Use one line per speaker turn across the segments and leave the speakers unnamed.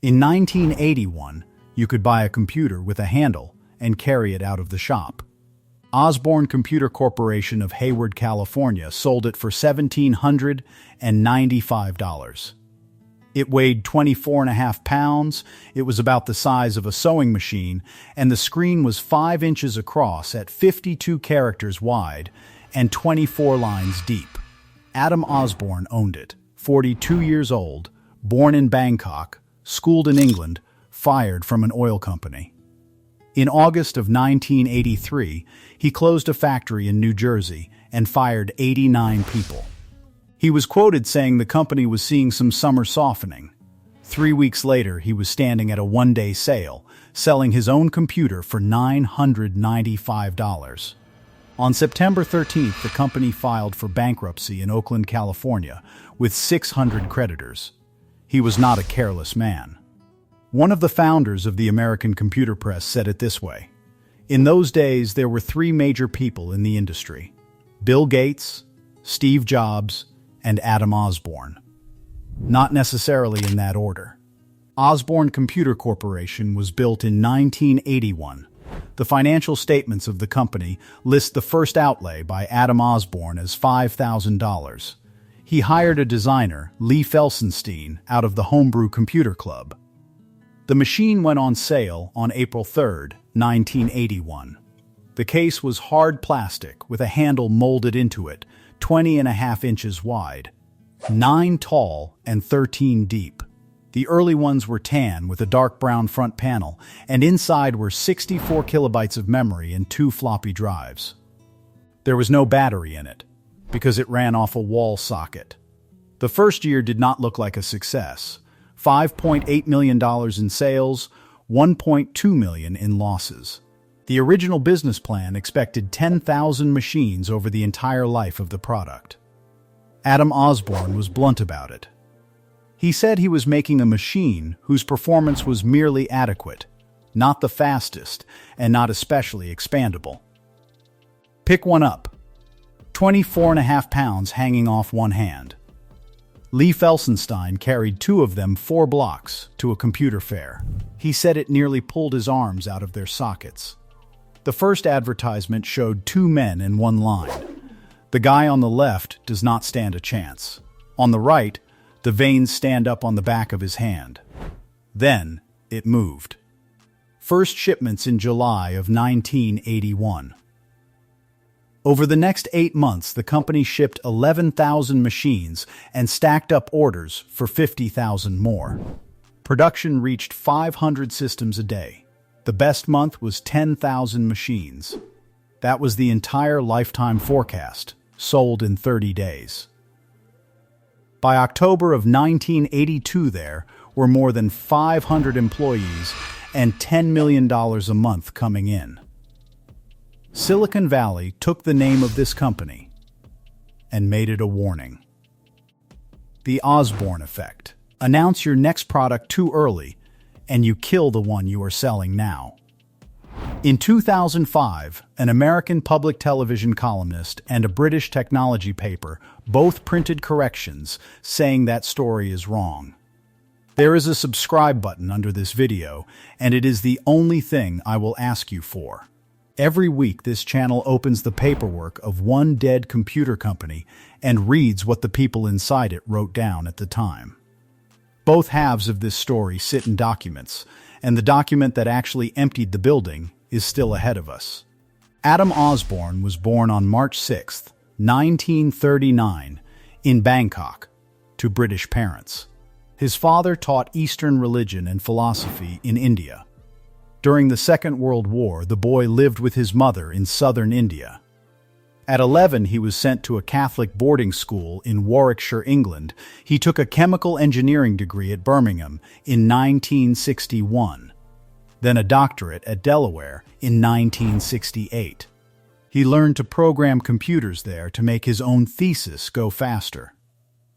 In 1981, you could buy a computer with a handle and carry it out of the shop. Osborne Computer Corporation of Hayward, California sold it for $1,795. It weighed 24.5 pounds, it was about the size of a sewing machine, and the screen was 5 inches across at 52 characters wide and 24 lines deep. Adam Osborne owned it, 42 years old, born in Bangkok, schooled in England, fired from an oil company. In August of 1983, he closed a factory in New Jersey and fired 89 people. He was quoted saying the company was seeing some summer softening. 3 weeks later, he was standing at a one-day sale, selling his own computer for $995. On September 13th, the company filed for bankruptcy in Oakland, California, with 600 creditors. He was not a careless man. One of the founders of the American computer press said it this way: "In those days, there were 3 major people in the industry: Bill Gates, Steve Jobs, and Adam Osborne." Not necessarily in that order. Osborne Computer Corporation was built in 1981. The financial statements of the company list the first outlay by Adam Osborne as $5,000. He hired a designer, Lee Felsenstein, out of the Homebrew Computer Club. The machine went on sale on April 3, 1981. The case was hard plastic with a handle molded into it, 20.5 inches wide, 9 tall and 13 deep. The early ones were tan with a dark brown front panel, and inside were 64 kilobytes of memory and 2 floppy drives. There was no battery in it, because it ran off a wall socket. The first year did not look like a success. $5.8 million in sales, $1.2 million in losses. The original business plan expected 10,000 machines over the entire life of the product. Adam Osborne was blunt about it. He said he was making a machine whose performance was merely adequate, not the fastest, and not especially expandable. Pick one up. 24.5 pounds hanging off one hand. Lee Felsenstein carried 2 of them 4 blocks to a computer fair. He said it nearly pulled his arms out of their sockets. The first advertisement showed 2 men in one line. The guy on the left does not stand a chance. On the right, the veins stand up on the back of his hand. Then, it moved. First shipments in July of 1981. Over the next 8 months, the company shipped 11,000 machines and stacked up orders for 50,000 more. Production reached 500 systems a day. The best month was 10,000 machines. That was the entire lifetime forecast, sold in 30 days. By October of 1982, there were more than 500 employees and $10 million a month coming in. Silicon Valley took the name of this company and made it a warning. The Osborne Effect. Announce your next product too early, and you kill the one you are selling now. In 2005, an American public television columnist and a British technology paper both printed corrections saying that story is wrong. There is a subscribe button under this video, and it is the only thing I will ask you for. Every week, this channel opens the paperwork of one dead computer company and reads what the people inside it wrote down at the time. Both halves of this story sit in documents, and the document that actually emptied the building is still ahead of us. Adam Osborne was born on March 6, 1939, in Bangkok, to British parents. His father taught Eastern religion and philosophy in India. During the Second World War, the boy lived with his mother in southern India. At 11, he was sent to a Catholic boarding school in Warwickshire, England. He took a chemical engineering degree at Birmingham in 1961, then a doctorate at Delaware in 1968. He learned to program computers there to make his own thesis go faster.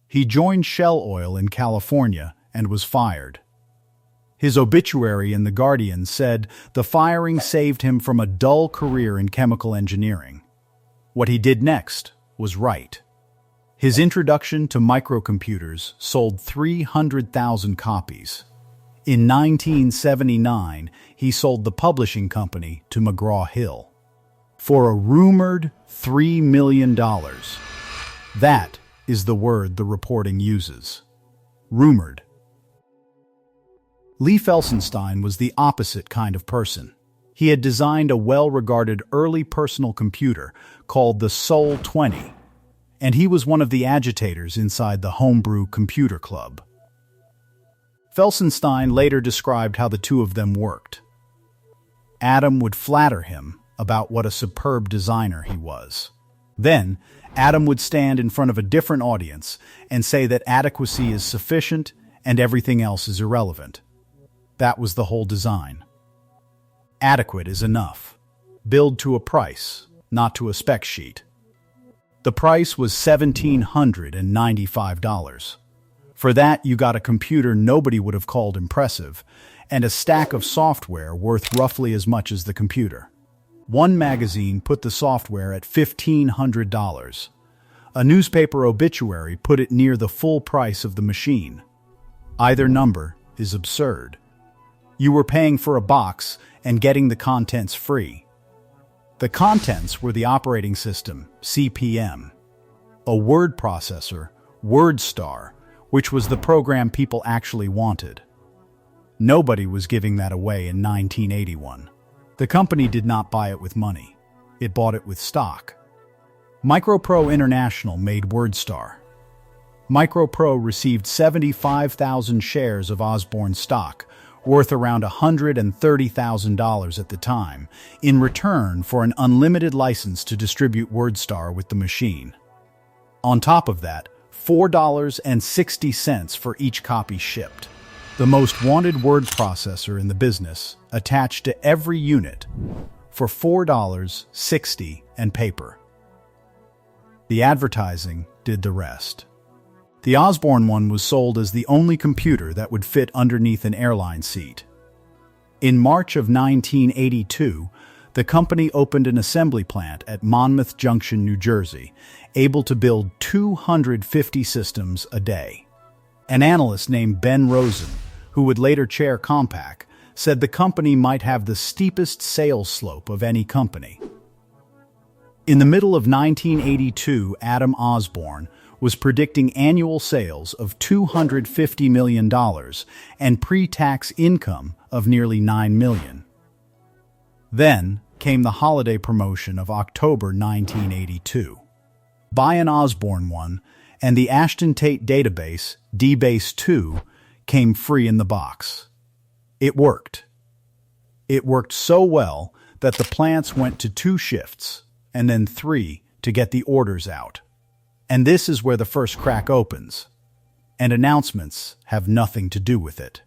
He joined Shell Oil in California and was fired. His obituary in The Guardian said the firing saved him from a dull career in chemical engineering. What he did next was right. His introduction to microcomputers sold 300,000 copies. In 1979, he sold the publishing company to McGraw-Hill for a rumored $3 million. That is the word the reporting uses. Rumored. Lee Felsenstein was the opposite kind of person. He had designed a well-regarded early personal computer called the Sol 20, and he was one of the agitators inside the Homebrew Computer Club. Felsenstein later described how the two of them worked. Adam would flatter him about what a superb designer he was. Then, Adam would stand in front of a different audience and say that adequacy is sufficient and everything else is irrelevant. That was the whole design. Adequate is enough. Billed to a price, not to a spec sheet. The price was $1,795. For that, you got a computer nobody would have called impressive, and a stack of software worth roughly as much as the computer. One magazine put the software at $1,500. A newspaper obituary put it near the full price of the machine. Either number is absurd. You were paying for a box and getting the contents free. The contents were the operating system, CP/M, a word processor, WordStar, which was the program people actually wanted. Nobody was giving that away in 1981. The company did not buy it with money. It bought it with stock. Micropro International made WordStar. Micropro received 75,000 shares of Osborne stock, worth around $130,000 at the time, in return for an unlimited license to distribute WordStar with the machine. On top of that, $4.60 for each copy shipped. The most wanted word processor in the business, attached to every unit, for $4.60 and paper. The advertising did the rest. The Osborne one was sold as the only computer that would fit underneath an airline seat. In March of 1982, the company opened an assembly plant at Monmouth Junction, New Jersey, able to build 250 systems a day. An analyst named Ben Rosen, who would later chair Compaq, said the company might have the steepest sales slope of any company. In the middle of 1982, Adam Osborne was predicting annual sales of $250 million and pre-tax income of nearly $9 million. Then came the holiday promotion of October 1982. Buy an Osborne one, and the Ashton Tate database, DBase 2, came free in the box. It worked. It worked so well that the plants went to 2 shifts, and then 3 to get the orders out. And this is where the first crack opens, and announcements have nothing to do with it.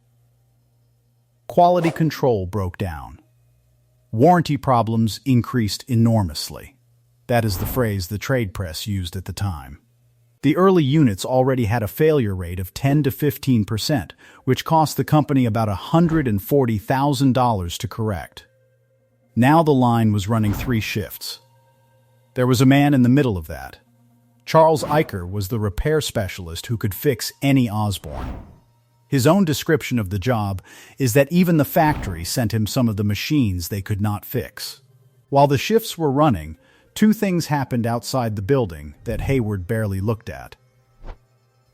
Quality control broke down. Warranty problems increased enormously. That is the phrase the trade press used at the time. The early units already had a failure rate of 10 to 15%, which cost the company about $140,000 to correct. Now the line was running 3 shifts. There was a man in the middle of that. Charles Eicher was the repair specialist who could fix any Osborne. His own description of the job is that even the factory sent him some of the machines they could not fix. While the shifts were running, 2 things happened outside the building that Hayward barely looked at.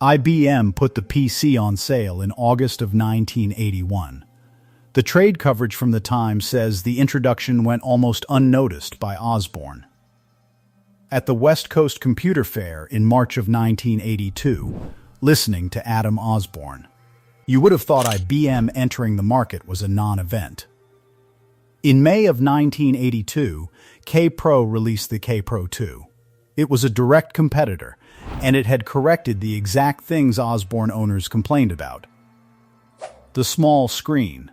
IBM put the PC on sale in August of 1981. The trade coverage from the time says the introduction went almost unnoticed by Osborne. At the West Coast Computer Fair in March of 1982, listening to Adam Osborne, you would have thought IBM entering the market was a non-event. In May of 1982, K-Pro released the K-Pro 2. It was a direct competitor, and it had corrected the exact things Osborne owners complained about. The small screen,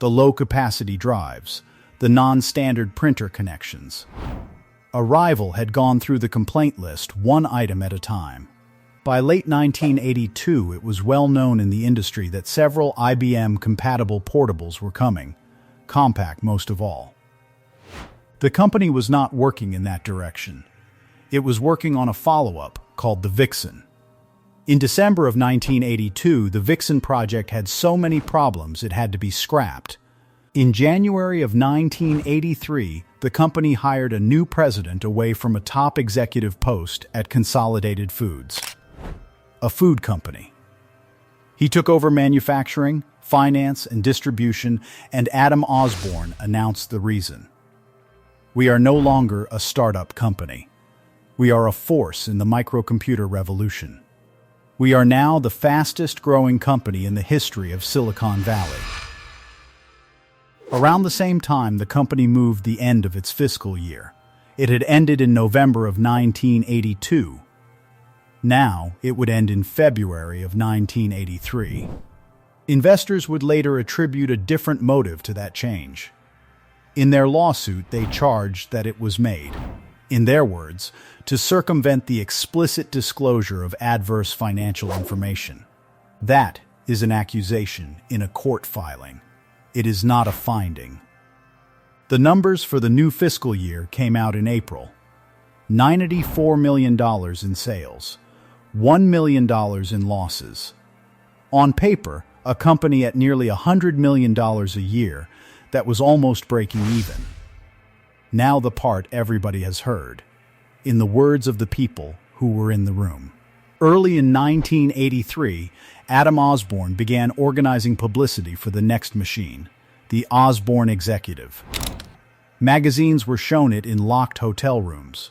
the low-capacity drives, the non-standard printer connections. A rival had gone through the complaint list one item at a time. By late 1982, it was well known in the industry that several IBM-compatible portables were coming, Compaq most of all. The company was not working in that direction. It was working on a follow-up called the Vixen. In December of 1982, the Vixen project had so many problems it had to be scrapped. In January of 1983, the company hired a new president away from a top executive post at Consolidated Foods, a food company. He took over manufacturing, finance, and distribution, and Adam Osborne announced the reason. "We are no longer a startup company. We are a force in the microcomputer revolution. We are now the fastest-growing company in the history of Silicon Valley." Around the same time, the company moved the end of its fiscal year. It had ended in November of 1982. Now, it would end in February of 1983. Investors would later attribute a different motive to that change. In their lawsuit, they charged that it was made, in their words, to circumvent the explicit disclosure of adverse financial information. That is an accusation in a court filing. It is not a finding. The numbers for the new fiscal year came out in April. $94 million in sales, $1 million in losses. On paper, a company at nearly $100 million a year that was almost breaking even. Now the part everybody has heard, in the words of the people who were in the room. Early in 1983, Adam Osborne began organizing publicity for the next machine, the Osborne Executive. Magazines were shown it in locked hotel rooms.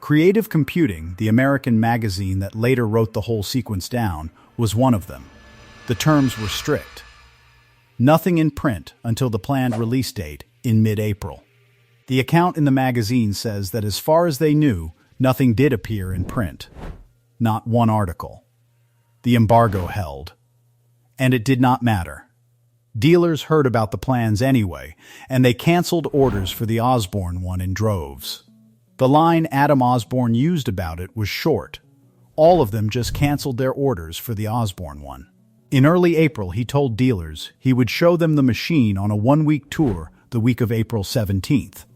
Creative Computing, the American magazine that later wrote the whole sequence down, was one of them. The terms were strict. Nothing in print until the planned release date in mid-April. The account in the magazine says that as far as they knew, nothing did appear in print. Not one article. The embargo held. And it did not matter. Dealers heard about the plans anyway, and they canceled orders for the Osborne one in droves. The line Adam Osborne used about it was short. All of them just canceled their orders for the Osborne one. In early April, he told dealers he would show them the machine on a one-week tour the week of April 17th.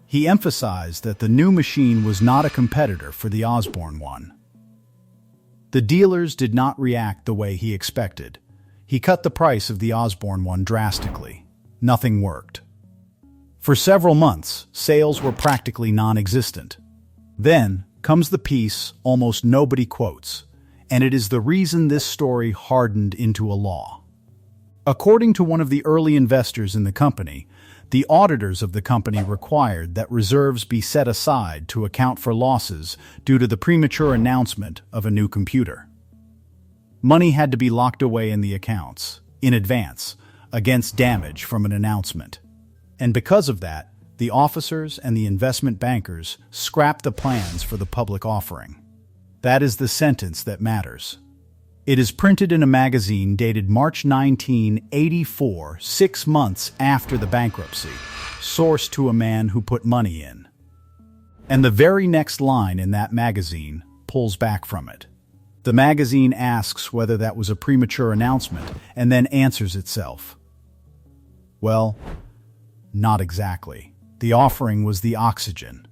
He emphasized that the new machine was not a competitor for the Osborne one. The dealers did not react the way he expected. He cut the price of the Osborne one drastically. Nothing worked. For several months, sales were practically non-existent. Then comes the piece almost nobody quotes, and it is the reason this story hardened into a law. According to one of the early investors in the company, the auditors of the company required that reserves be set aside to account for losses due to the premature announcement of a new computer. Money had to be locked away in the accounts, in advance, against damage from an announcement. And because of that, the officers and the investment bankers scrapped the plans for the public offering. That is the sentence that matters. It is printed in a magazine dated March 1984, 6 months after the bankruptcy, sourced to a man who put money in. And the very next line in that magazine pulls back from it. The magazine asks whether that was a premature announcement and then answers itself. Well, not exactly. The offering was the oxygen.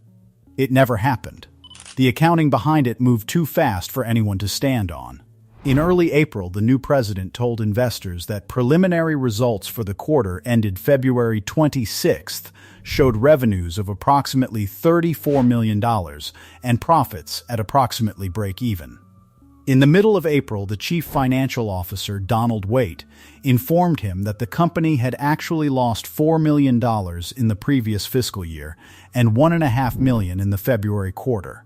It never happened. The accounting behind it moved too fast for anyone to stand on. In early April, the new president told investors that preliminary results for the quarter ended February 26th showed revenues of approximately $34 million and profits at approximately break-even. In the middle of April, the chief financial officer, Donald Waite, informed him that the company had actually lost $4 million in the previous fiscal year and $1.5 million in the February quarter.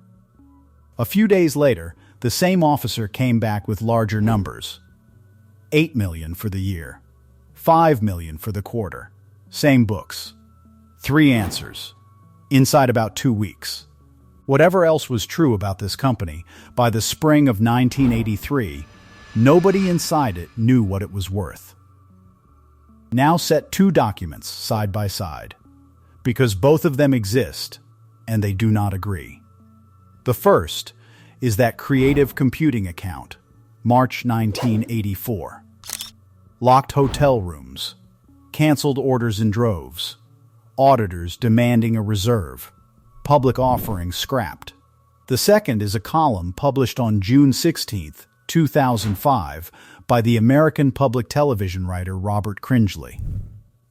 A few days later, the same officer came back with larger numbers. $8 million for the year, $5 million for the quarter. Same books. 3 answers. Inside about 2 weeks. Whatever else was true about this company, by the spring of 1983, nobody inside it knew what it was worth. Now set 2 documents side by side, because both of them exist, and they do not agree. The first is that Creative Computing account, March 1984. Locked hotel rooms, canceled orders in droves, auditors demanding a reserve, public offering scrapped. The second is a column published on June 16, 2005, by the American public television writer Robert Cringely.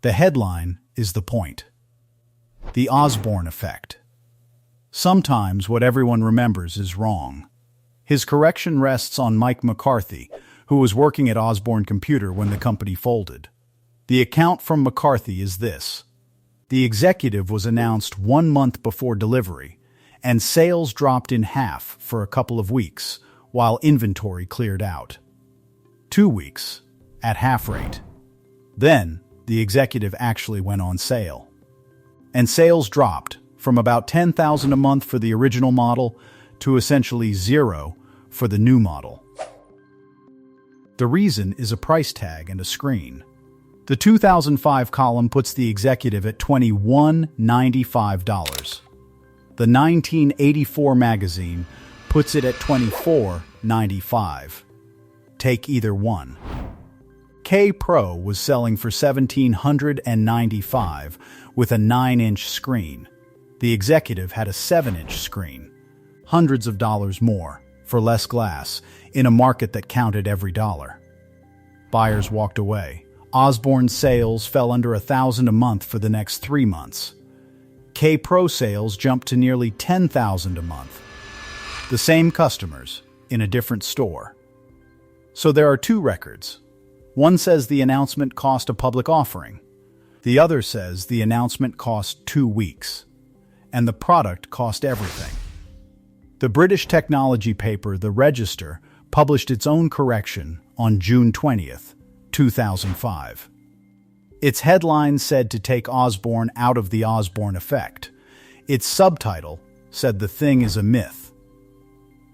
The headline is the point. The Osborne Effect. Sometimes what everyone remembers is wrong. His correction rests on Mike McCarthy, who was working at Osborne Computer when the company folded. The account from McCarthy is this. The executive was announced 1 month before delivery, and sales dropped in half for a couple of weeks, while inventory cleared out. 2 weeks, at half rate. Then, the executive actually went on sale. And sales dropped from about $10,000 a month for the original model to essentially zero for the new model. The reason is a price tag and a screen. The 2005 column puts the executive at $21.95. The 1984 magazine puts it at $24.95. Take either one. K Pro was selling for $1,795 with a 9-inch screen. The executive had a 7-inch screen. Hundreds of dollars more, for less glass, in a market that counted every dollar. Buyers walked away. Osborne's sales fell under $1,000 a month for the next 3 months. K Pro sales jumped to nearly $10,000 a month. The same customers, in a different store. So there are 2 records. One says the announcement cost a public offering. The other says the announcement cost 2 weeks. And the product cost everything. The British technology paper The Register published its own correction on June 20th, 2005. Its headline said to take Osborne out of the Osborne Effect. Its subtitle said the thing is a myth.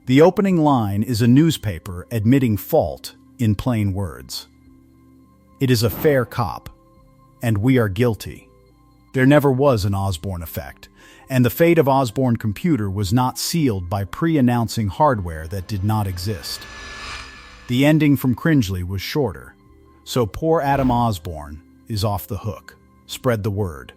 The opening line is a newspaper admitting fault in plain words. It is a fair cop, and we are guilty. There never was an Osborne Effect, and the fate of Osborne Computer was not sealed by pre-announcing hardware that did not exist. The ending from Cringely was shorter, so poor Adam Osborne is off the hook. Spread the word.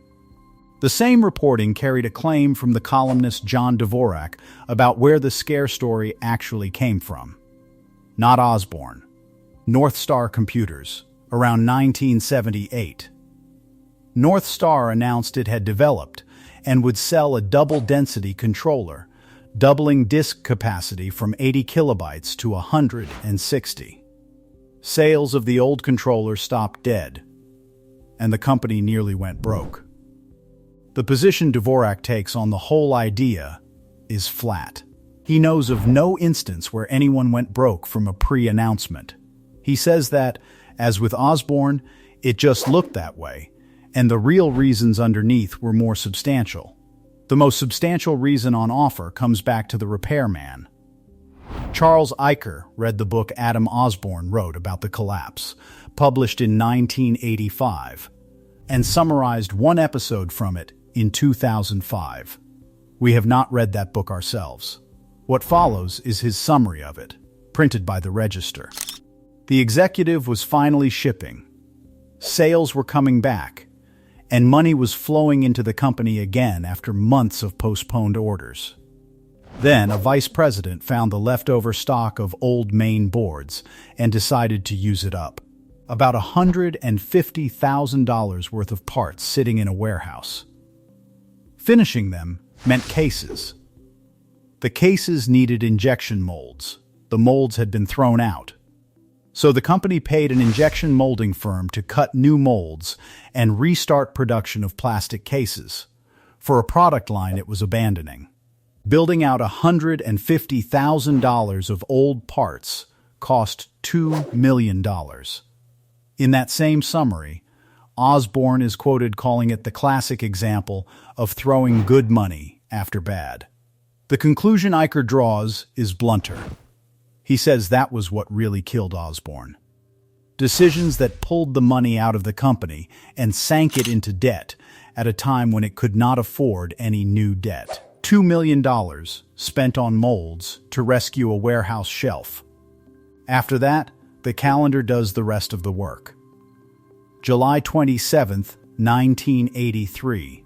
The same reporting carried a claim from the columnist John Dvorak about where the scare story actually came from. Not Osborne. North Star Computers, around 1978. North Star announced it had developed and would sell a double-density controller, doubling disk capacity from 80 kilobytes to 160. Sales of the old controller stopped dead, and the company nearly went broke. The position Dvorak takes on the whole idea is flat. He knows of no instance where anyone went broke from a pre-announcement. He says that, as with Osborne, it just looked that way, and the real reasons underneath were more substantial. The most substantial reason on offer comes back to the repairman. Charles Eicher read the book Adam Osborne wrote about the collapse, published in 1985, and summarized one episode from it in 2005. We have not read that book ourselves. What follows is his summary of it, printed by the Register. The executive was finally shipping. Sales were coming back, and money was flowing into the company again after months of postponed orders. Then a vice president found the leftover stock of old main boards and decided to use it up. About $150,000 worth of parts sitting in a warehouse. Finishing them meant cases. The cases needed injection molds. The molds had been thrown out. So the company paid an injection molding firm to cut new molds and restart production of plastic cases for a product line it was abandoning. Building out $150,000 of old parts cost $2 million. In that same summary, Osborne is quoted calling it the classic example of throwing good money after bad. The conclusion Eicher draws is blunter. He says that was what really killed Osborne. Decisions that pulled the money out of the company and sank it into debt at a time when it could not afford any new debt. $2 million spent on molds to rescue a warehouse shelf. After that, the calendar does the rest of the work. July 27, 1983.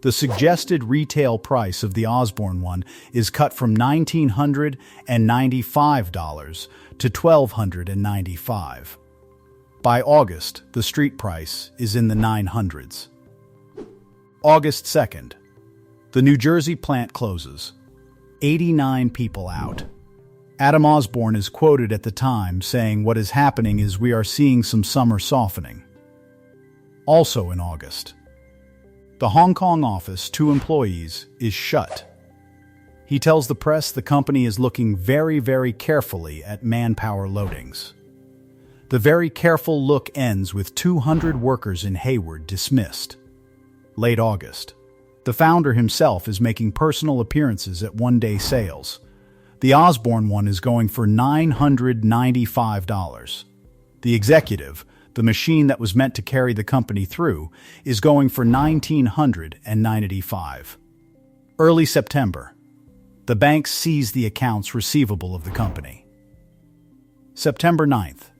The suggested retail price of the Osborne one is cut from $1,995 to $1,295. By August, the street price is in the 900s. August 2nd. The New Jersey plant closes. 89 people out. Adam Osborne is quoted at the time saying what is happening is we are seeing some summer softening. Also in August, the Hong Kong office, 2 employees, is shut. He tells the press the company is looking very, very carefully at manpower loadings. The very careful look ends with 200 workers in Hayward dismissed. Late August. The founder himself is making personal appearances at one-day sales. The Osborne one is going for $995. The executive, the machine that was meant to carry the company through, is going for $1,995. Early September. The banks seize the accounts receivable of the company. September 9th.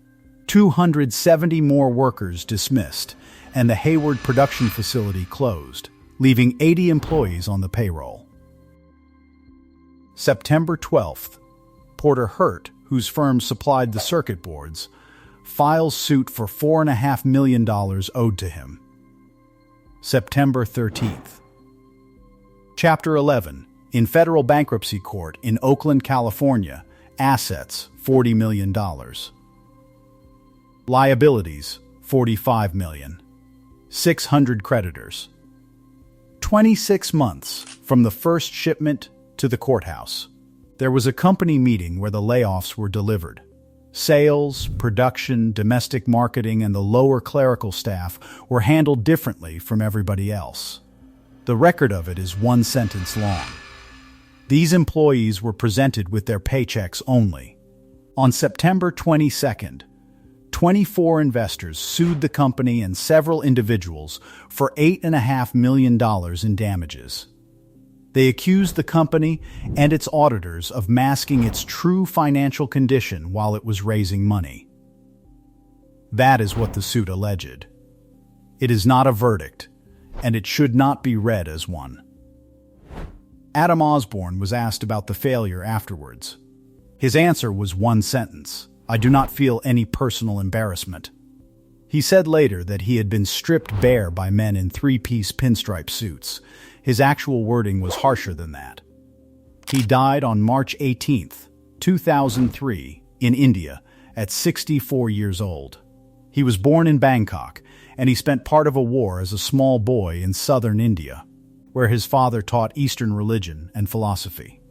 270 more workers dismissed, and the Hayward production facility closed, leaving 80 employees on the payroll. September 12th. Porter Hurt, whose firm supplied the circuit boards, files suit for $4.5 million owed to him. September 13th. Chapter 11. In federal bankruptcy court in Oakland, California. Assets, $40 million. Liabilities, $45 million. 600 creditors. 26 months from the first shipment to the courthouse. There was a company meeting where the layoffs were delivered. Sales, production, domestic marketing, and the lower clerical staff were handled differently from everybody else. The record of it is one sentence long. These employees were presented with their paychecks only. On September 22nd, 24 investors sued the company and several individuals for $8.5 million in damages. They accused the company and its auditors of masking its true financial condition while it was raising money. That is what the suit alleged. It is not a verdict, and it should not be read as one. Adam Osborne was asked about the failure afterwards. His answer was one sentence: "I do not feel any personal embarrassment." He said later that he had been stripped bare by men in three-piece pinstripe suits. His actual wording was harsher than that. He died on March 18, 2003, in India, at 64 years old. He was born in Bangkok, and he spent part of a war as a small boy in southern India, where his father taught Eastern religion and philosophy.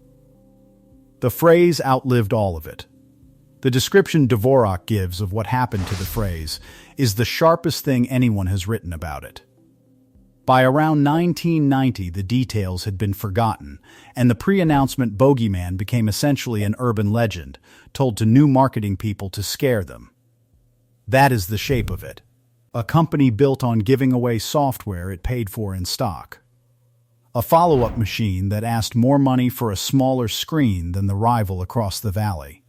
The phrase outlived all of it. The description Dvorak gives of what happened to the phrase is the sharpest thing anyone has written about it. By around 1990, the details had been forgotten, and the pre-announcement bogeyman became essentially an urban legend, told to new marketing people to scare them. That is the shape of it. A company built on giving away software it paid for in stock. A follow-up machine that asked more money for a smaller screen than the rival across the valley.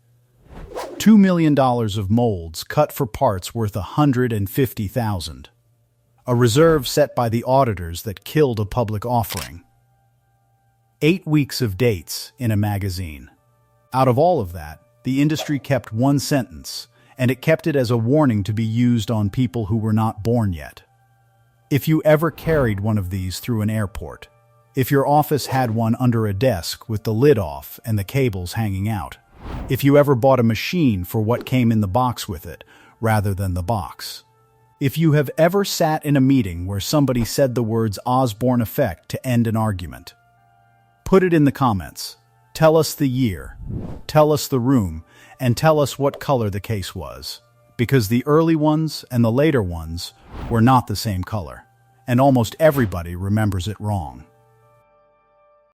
$2 million of molds cut for parts worth $150,000. A reserve set by the auditors that killed a public offering. 8 weeks of dates in a magazine. Out of all of that, the industry kept one sentence, and it kept it as a warning to be used on people who were not born yet. If you ever carried one of these through an airport, if your office had one under a desk with the lid off and the cables hanging out, if you ever bought a machine for what came in the box with it, rather than the box. If you have ever sat in a meeting where somebody said the words Osborne Effect to end an argument. Put it in the comments. Tell us the year, tell us the room, and tell us what color the case was. Because the early ones and the later ones were not the same color, and almost everybody remembers it wrong.